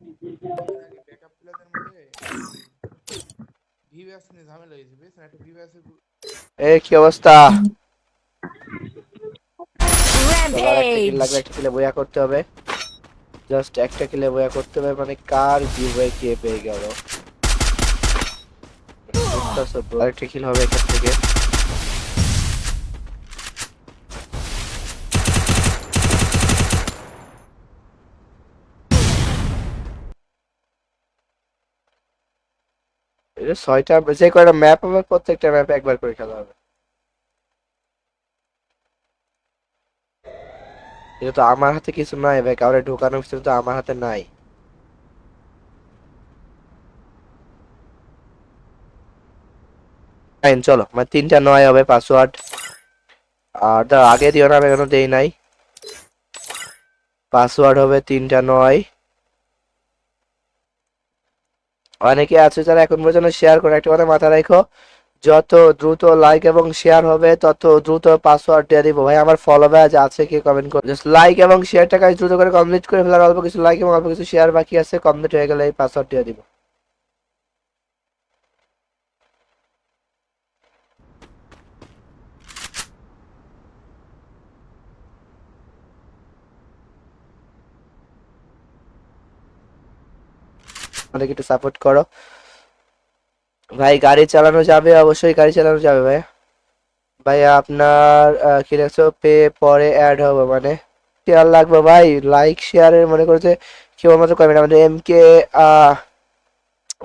এর আগে ব্যাকআপ প্লেয়ারদের মধ্যে ভিভিএস নিয়ে ঝামেলা হয়েছে, বুঝছেন? একটা ভিভিএস এর এই কি অবস্থা? সবার একটা কিল লাগবে, Rampage! একটা কিলে বয়া করতে হবে। জাস্ট একটা কিলে বয়া করতে হবে, মানে কার গিভওয়ে কে পেয়ে গেল বুঝতেছো ব্রো? আরেকটা কিল হবে এখান থেকে। এটা 6টা যে কয়টা ম্যাপ হবে প্রত্যেকটা ম্যাপে একবার করে খেলা হবে। এটা তো আমার হাতে কিছু নাই ভাই, কাউরে ঢোকানোর ভিতরে তো আমার হাতে নাই। ফাইন চলো, মানে 3টা 9 হবে পাসওয়ার্ড। আর তার আগে দিও না, আমি এখনো দেই নাই। পাসওয়ার্ড হবে 3টা 9। অনেকে আছে যারা এখন পর্যন্ত শেয়ার করে, একটা কথা মাথায় রাখো, যত দ্রুত লাইক এবং শেয়ার হবে তত দ্রুত পাসওয়ার্ড দিয়ে দিব। ভাই আমার ফলো ব্যাচ আছে কি কমেন্ট করে জাস্ট লাইক এবং শেয়ারটা কাজ দ্রুত করে কমপ্লিট করে ফেলার, অল্প কিছু লাইক এবং অল্প কিছু শেয়ার বাকি আছে, কমপ্লিট হয়ে গেলে এই পাসওয়ার্ড দিয়ে দিব। আমাদেরকে একটু সাপোর্ট করো ভাই। গাড়ি চালানো যাবে, অবশ্যই গাড়ি চালানো যাবে ভাই। ভাই আপনার কি লাগছে পে পরে অ্যাড হবে মানে শেয়ার লাগবে ভাই, লাইক শেয়ারের মনে করছে কেবলমাত্র কমেন্ট। আমাদের এম কে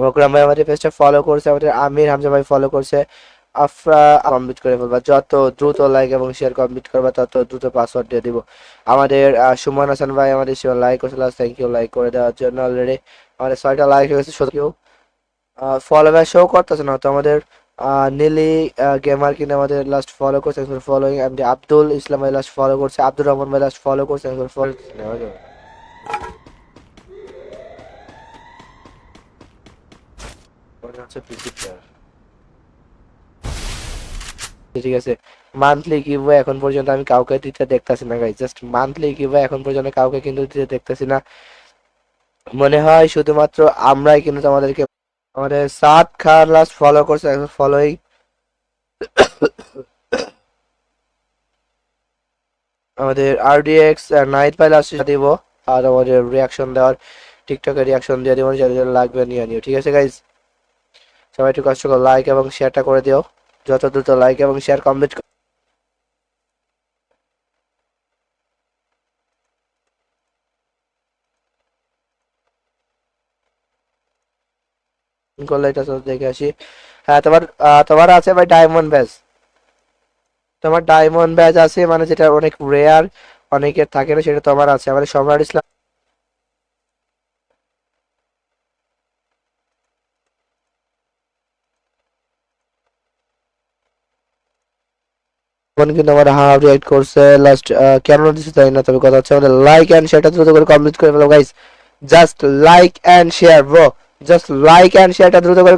ওকরাম ভাই আমাদের পেজটা ফলো করছে, আমাদের আমির হামজা ভাই ফলো করছে। আফরা কমপ্লিট করে ফেলবা, যত দ্রুত লাইক এবং শেয়ার কমপ্লিট করবা তত দ্রুত পাসওয়ার্ড দিয়ে দিব। আমাদের সুমন হাসান ভাই আমাদের লাইক করছে, থ্যাংক ইউ লাইক করে দেওয়ার জন্য। অলরেডি আমাদের 6টা লাইক হয়ে গেছে, শুধু কেউ ফলো ব্যাক শো করতেছে না তো। আমাদের নীলি গেমার কিনা আমাদের লাস্ট ফলো করছে, ফলোইং। এমডি আব্দুল ইসলাম ভাই লাস্ট ফলো করছে, আব্দুর রহমান ভাই লাস্ট ফলো করছে, ফলো হচ্ছে পিসি প্লেয়ার। ঠিক আছে, মান্থলি গিভওয়ে এখন পর্যন্ত আমি কাউকে দিতে দেখতাছি না গাইস, জাস্ট মান্থলি গিভওয়ে এখন পর্যন্ত কাউকে কিন্তু দিতে দেখতাছি না। মনে হয় শুধুমাত্র আমরাই কিন্তু আমাদেরকে, আমাদের সাত খান লাস্ট ফলো করছে, ফলোইং। আমাদের আরডিএক্স নাইট ফাইল আসছে দিব, আর আমাদের রিয়াকশন দেওয়ার টিকটকে রিয়াকশন দিয়ে দিব, যাদের লাগবে নিয়ে নিও। ঠিক আছে গাইজ, সবাই একটু কষ্ট করে লাইক এবং শেয়ারটা করে দিও, যত দ্রুত লাইক এবং শেয়ার কমপ্লিট করলে এটা তো দেখে আসি। হ্যাঁ তোমার তোমার আছে ভাই ডায়মন্ড ব্যাজ, তোমার ডায়মন্ড ব্যাজ আছে মানে যেটা অনেক রেয়ার, অনেকের থাকে না, সেটা তোমার আছে। আমাদের সম্রাট ইসলাম কিন্তু আমার হাফ রিয়েক্ট করছে লাস্ট, কেন দিচ্ছে তাই না, তবে কথা হচ্ছে আমাদের লাইক এন্ড শেয়ারটা দ্রুত করে কমপ্লিট করে ফেলো guys. Just like and share bro, just like and শেয়ারটা দ্রুত করে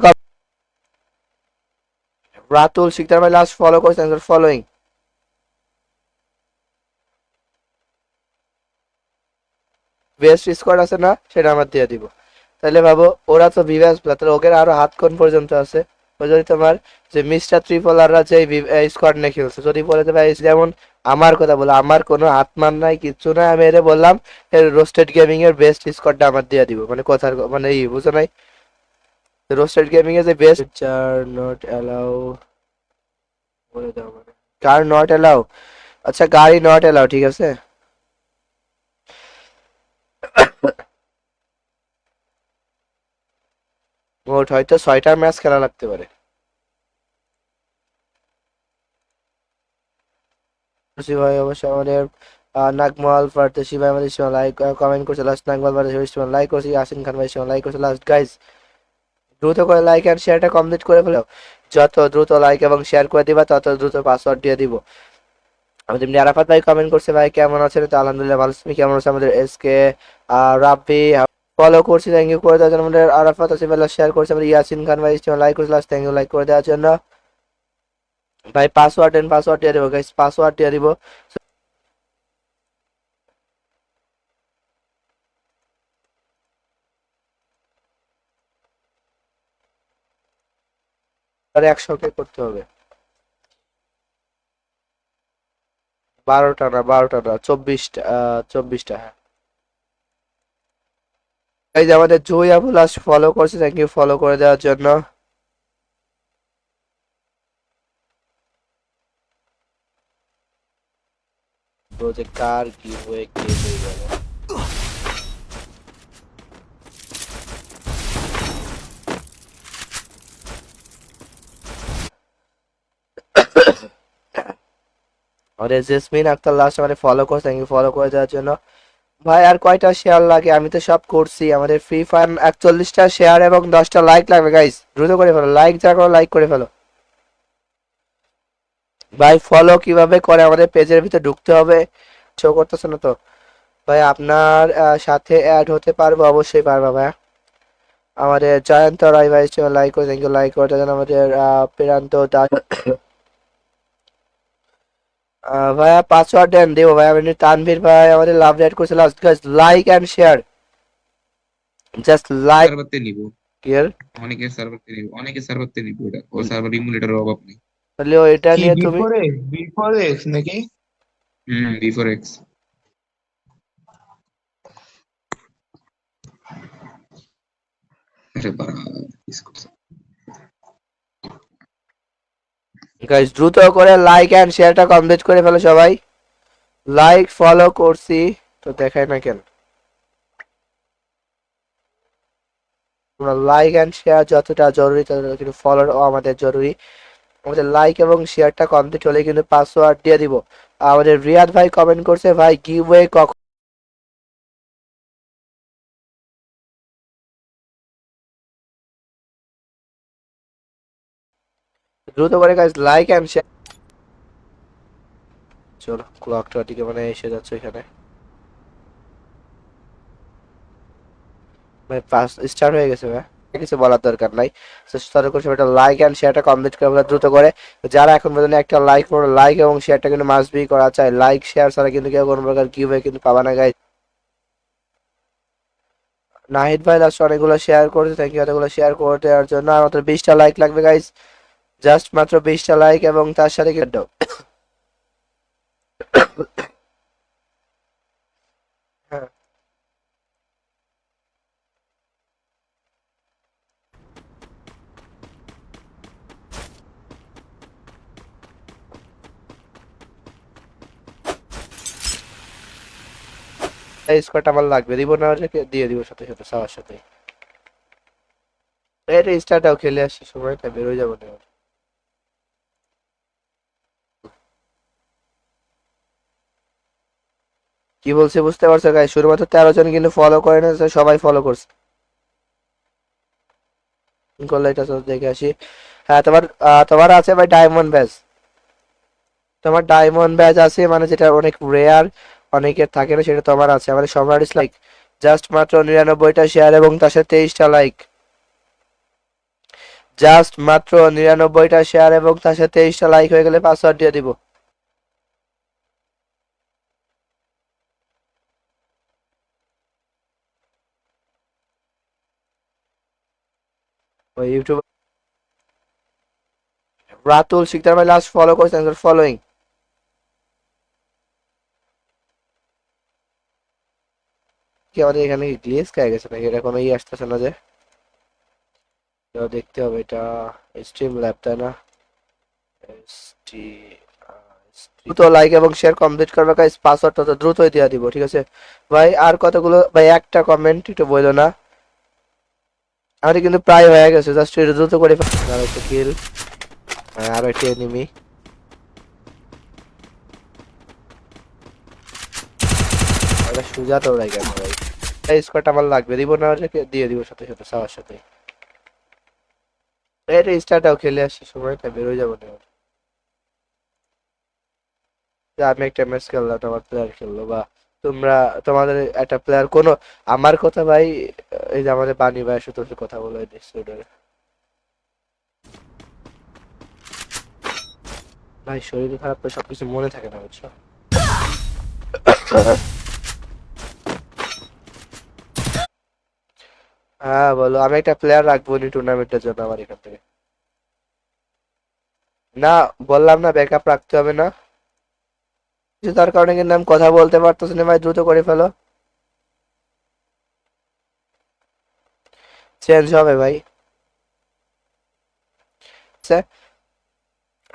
রাতুল শিকদার ভাই লাস্ট ফলো করছেন, ফলোইং। বেস্ট স্কোয়াড আছে না, সেটা আমার দিয়ে দিব। তাহলে ভাবো ওরা তো ভিভাস প্লেয়ার, তাহলে ওকে আরো হাত কোন পর্যন্ত আছে। ও যদি তোমার যে মিস্টার ত্রিপলাররা যে স্কোয়াড নিয়ে খেলছে, যদি বলে যে ভাই যেমন আমার কথা বলে, আমার কোনো আত্মার নাই কিচ্ছু নাই, আমি এর বললাম এর রোস্টেড গেমিং এর বেস্ট স্কোয়াডটা আমার দিয়ে দিব, মানে কথার মানে এই বুঝো নাই, রোস্টেড গেমিং এর যে বেস্ট চার নট অ্যালাউ বলে দাও, মানে কার নট অ্যালাউ, আচ্ছা গাড়ি নট অ্যালাউ, ঠিক আছে। মোট হয়তো 6টা ম্যাচ খেলা লাগতে পারে। খুশি ভাই অবশ্যই আমাদের নাগমাল ফারতেশি ভাই আমাদের সময় লাইক কমেন্ট করছে লাস্ট, নাগমাল ফারতেশি সময় লাইক করছে, ইয়াসিন খান ভাই সময় লাইক করছে লাস্ট। গাইস দ্রুত করে লাইক এন্ড শেয়ারটা কমপ্লিট করে ফেলো, যত দ্রুত লাইক এবং শেয়ার করে দিবা তত দ্রুত পাসওয়ার্ড দিয়ে দিব। আমাদের এমনি আরাফাত ভাই কমেন্ট করছে ভাই কেমন আছেন, তো আলহামদুলিল্লাহ ভালো, তুমি কেমন আছো। আমাদের এসকে রাব্বি ফলো করছি, থ্যাংক ইউ করে দেওয়ার জন্য। আমাদের আরাফাত আছে ভাই শেয়ার করছে, আমাদের ইয়াসিন খান ভাই সময় লাইক করছে লাস্ট, থ্যাংক ইউ লাইক করে দেওয়ার জন্য। ভাই পাসওয়ার্ড এন্ড পাসওয়ার্ড দিয়ে দিব গাইস, পাসওয়ার্ড দিয়ে দিব। আর 100 করতে হবে। 12টা না, 12টা না, 24টা, 24টা, হ্যাঁ। এই যে আমাদের জুই আবু লাস্ট ফলো করছে, থ্যাংক ইউ ফলো করে দেওয়ার জন্য। তো যে কার গিভওয়ে কে হয়ে গেল। আমাদের জেসমিন আক্তার লাস্ট আমাদের ফলো করছে, থ্যাংক ইউ ফলো করে দেওয়ার জন্য। ভাই আর কয়টা শেয়ার লাগে? আমি তো সব করছি। আমাদের ফ্রি ফায়ার 41টা শেয়ার এবং 10টা লাইক লাগবে গাইস, দ্রুত করে ফেলো, লাইক যা করো লাইক করে ফেলো। ভাই ফলো কিভাবে করে? আমাদের পেজের ভিতরে ঢুকতে হবে। শো করতেছে না তো ভাই। আপনার সাথে অ্যাড হতে পারবো? অবশ্যই পারবো ভাই। আমাদের জয়ন্ত রায় ভাই লাইক করে, থ্যাংক ইউ লাইক করে দেন। আমাদের প্রান্ত দাস ভাইয়া পাসওয়ার্ড দেন, দেবো ভাই। আমি তানভীর ভাই আমাদের লাভ রেড করছে last guys, like and share, just like. সার্ভারতে নিব, ক্লিয়ার। অনেকের সার্ভারতে নিব এটা, ও সার্ভার ইমুলেটরের অভাব নেই। তাহলে এটা কি নিয়ে তুমি বি4এক্স নাকি? B4X। আরে বাড়া, মিস করছে। গাইস দ্রুত করে লাইক এন্ড শেয়ারটা কমপ্লিট করে ফেলো সবাই। লাইক ফলো করছি তো দেখায় না কেন? তোমরা লাইক এন্ড শেয়ার যতটা জরুরি ততটা কিন্তু ফলো আমাদের জরুরি। আমাদের লাইক এবং শেয়ারটা কমপ্লিট হলে কিন্তু পাসওয়ার্ড দিয়ে দিব। আমাদের রিয়াদ ভাই কমেন্ট করছে, ভাই গিভওয়ে কখন? দ্রুত করে গাইস লাইক এন্ড শেয়ার। চলো ক্লকটা দিকে মানে এসে যাচ্ছে এখানে। ভাই পাস স্টার্ট হয়ে গেছে ভাই, কিছু বলার দরকার নাই। সতর্ক করে সবাই লাইক এন্ড শেয়ারটা কমপ্লিট করে ফেলো দ্রুত করে। যারা এখন পর্যন্ত একটা লাইক করো, লাইক এবং শেয়ারটা কিন্তু মাস্ট বি করা চাই। লাইক শেয়ার ছাড়া কিন্তু কেউ কোনো প্রকার গিভওয়ে কিন্তু পাবা না গাইস। নাহিদ ভাই লাস্ট অনেকগুলো শেয়ার করেছে, থ্যাংক ইউ এতগুলো শেয়ার করে দেওয়ার জন্য। আর মাত্র 20টা লাইক লাগবে গাইস, জাস্ট মাত্র 20টা লাইক এবং তার সাথে কিন্তু হ্যাঁ এই স্কোরটা আমার লাগবে, দিব না হলে দিয়ে দিব সাথে সাথে সবার সাথে। এটা স্টারটাও খেলে আসছি, সময়টা বেরোয় যাবো না। কি বলছে বুঝতে পারছো গাইস? শুধুমাত্র 13 জন কিন্তু ফলো করে না, সবাই ফলো করছে। করলে এটা তো দেখে আসি। হ্যাঁ তোমার তোমার আছে ভাই ডায়মন্ড ব্যাজ। তোমার ডায়মন্ড ব্যাজ আছে মানে যেটা অনেক রেয়ার, অনেকের থাকে না, সেটা তোমার আছে। আমাদের সম্রাট লাইক জাস্ট মাত্র 99টা শেয়ার এবং তার সাথে 23টা লাইক। জাস্ট মাত্র 99টা শেয়ার এবং তার সাথে 23টা লাইক হয়ে গেলে পাসওয়ার্ড দিয়ে দিব। ওই ইউটিউব রাতুল শিকদার ভাই লাস্ট ফলো করছেন, ফলোইং। কি আমাদের এখানে গ্লিচ খেয়ে গেছে নাকি? এটা কোনো আসতেছে না যে, দেখতে হবে। এটা স্ট্রিম ল্যাব তাই না? দ্রুত লাইক এবং শেয়ার কমপ্লিট করবে গাইস, পাসওয়ার্ডটা তো দ্রুতই দিয়ে দিব, ঠিক আছে ভাই? আর কতগুলো ভাই, একটা কমেন্ট একটু বললো না? আমাদের কিন্তু প্রায় হয়ে গেছে, জাস্ট একটু দ্রুত করে আর একটা কিল, আর একটা এনিমি। এটা সুজাত ওরাই কেন ভাই? এই স্কোরটা আমার লাগবে, দিব না হলে দিয়ে দিব সাথে সাথে সবার সাথে। এটা স্টারটাও খেলে আসছি, সময়টা বেরোয় যাবো না। যে আমি একটা ম্যাচ খেললাম, আমার প্লেয়ার খেললো, বা তোমরা তোমাদের একটা প্লেয়ার কোনো, আমার কথা ভাই, এই যে আমাদের বানি ভাই শুধু কথা বলে ডিসঅর্ডারে। ভাই শরীর খারাপ তো সবকিছু মনে থাকে না, বুঝছো? হ্যাঁ বলো, আমি একটা প্লেয়ার রাখবো নি টুর্নামেন্টের জন্য আমার এখান থেকে। না, বললাম না ব্যাকআপ রাখতে হবে না। কিছু তার কারণে কিন্তু আমি কথা বলতে পারতেছি না ভাই, দ্রুত করে ফেলো। চেঞ্জ হবে ভাই। আচ্ছা,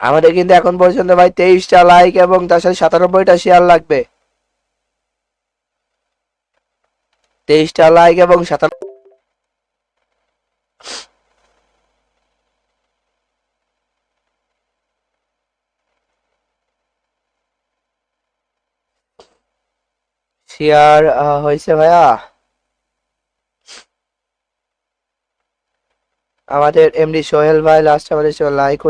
আমাদের কিন্তু এখন পর্যন্ত ভাই 23টা লাইক এবং তার সাথে 97টা শেয়ার লাগবে। 23টা লাইক এবং 97 শেয়ার হয়েছে ভাইয়া। আমাদের এমডি সোহেল ভাই লাস্ট আমাদের লাইক